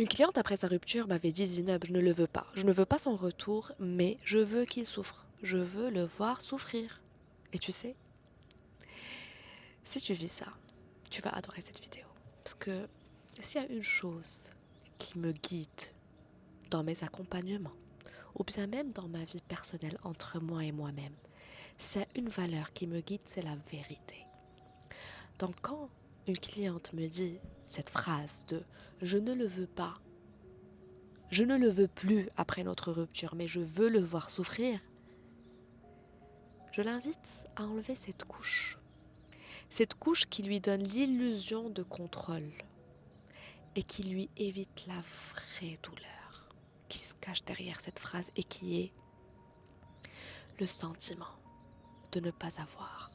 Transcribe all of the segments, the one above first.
Une cliente après sa rupture m'avait dit: Zineb, je ne le veux pas. Je ne veux pas son retour, mais je veux qu'il souffre. Je veux le voir souffrir. Et tu sais, si tu vis ça, tu vas adorer cette vidéo. Parce que s'il y a une chose qui me guide dans mes accompagnements, ou bien même dans ma vie personnelle entre moi et moi-même, s'il y a une valeur qui me guide, c'est la vérité. Donc quand une cliente me dit cette phrase de je ne le veux pas, je ne le veux plus après notre rupture, mais je veux le voir souffrir, je l'invite à enlever cette couche qui lui donne l'illusion de contrôle et qui lui évite la vraie douleur qui se cache derrière cette phrase et qui est le sentiment de ne pas avoir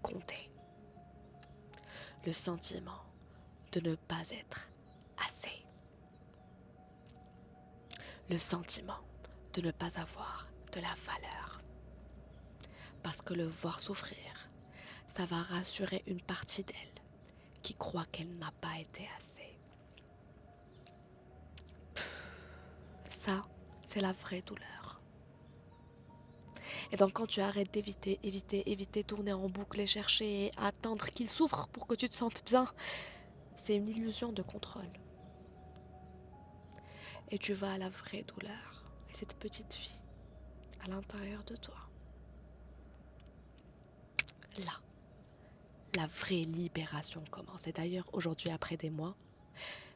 compté, le sentiment de ne pas être assez, le sentiment de ne pas avoir de la valeur. Parce que le voir souffrir, ça va rassurer une partie d'elle qui croit qu'elle n'a pas été assez. Ça, c'est la vraie douleur. Et donc quand tu arrêtes éviter, tourner en boucle et chercher et attendre qu'il souffre pour que tu te sentes bien, c'est une illusion de contrôle. Et tu vas à la vraie douleur. Et cette petite fille, à l'intérieur de toi, là, la vraie libération commence. Et d'ailleurs, aujourd'hui, après des mois,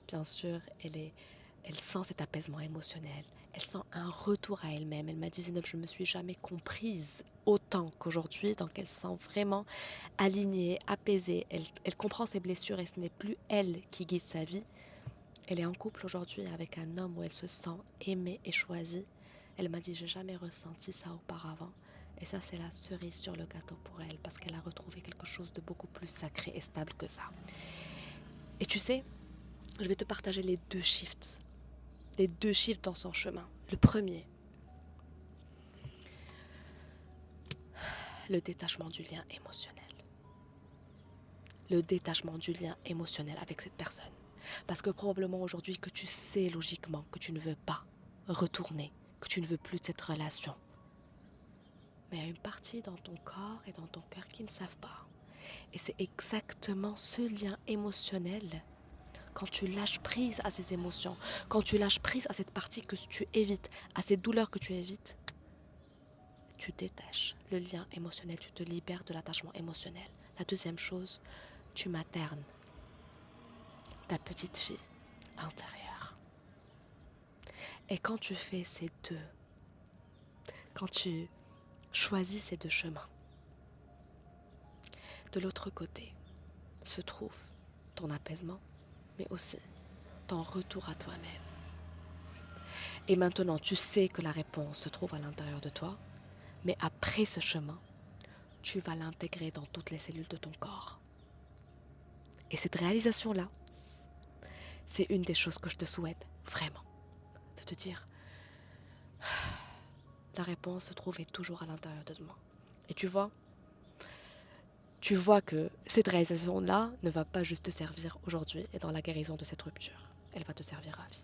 bien sûr, elle sent cet apaisement émotionnel. Elle sent un retour à elle-même. Elle m'a dit: Zineb, je ne me suis jamais comprise autant qu'aujourd'hui. Donc elle sent vraiment alignée, apaisée. Elle comprend ses blessures et ce n'est plus elle qui guide sa vie. Elle est en couple aujourd'hui avec un homme où elle se sent aimée et choisie. Elle m'a dit: j'ai jamais ressenti ça auparavant. Et ça, c'est la cerise sur le gâteau pour elle, parce qu'elle a retrouvé quelque chose de beaucoup plus sacré et stable que ça. Et tu sais, je vais te partager les deux shifts dans son chemin. Le premier, le détachement du lien émotionnel. Le détachement du lien émotionnel avec cette personne. Parce que probablement aujourd'hui que tu sais logiquement que tu ne veux pas retourner, que tu ne veux plus de cette relation. Mais il y a une partie dans ton corps et dans ton cœur qui ne savent pas. Et c'est exactement ce lien émotionnel, quand tu lâches prise à ces émotions, quand tu lâches prise à cette partie que tu évites, à ces douleurs que tu évites, tu détaches le lien émotionnel, tu te libères de l'attachement émotionnel. La deuxième chose, tu maternes ta petite fille intérieure. Et quand tu fais ces deux, quand tu choisis ces deux chemins, de l'autre côté se trouve ton apaisement, mais aussi ton retour à toi-même. Et maintenant, tu sais que la réponse se trouve à l'intérieur de toi, mais après ce chemin, tu vas l'intégrer dans toutes les cellules de ton corps. Et cette réalisation-là, c'est une des choses que je te souhaite vraiment. De te dire, la réponse se trouve toujours à l'intérieur de moi. Et tu vois que cette réalisation-là ne va pas juste te servir aujourd'hui et dans la guérison de cette rupture. Elle va te servir à vie.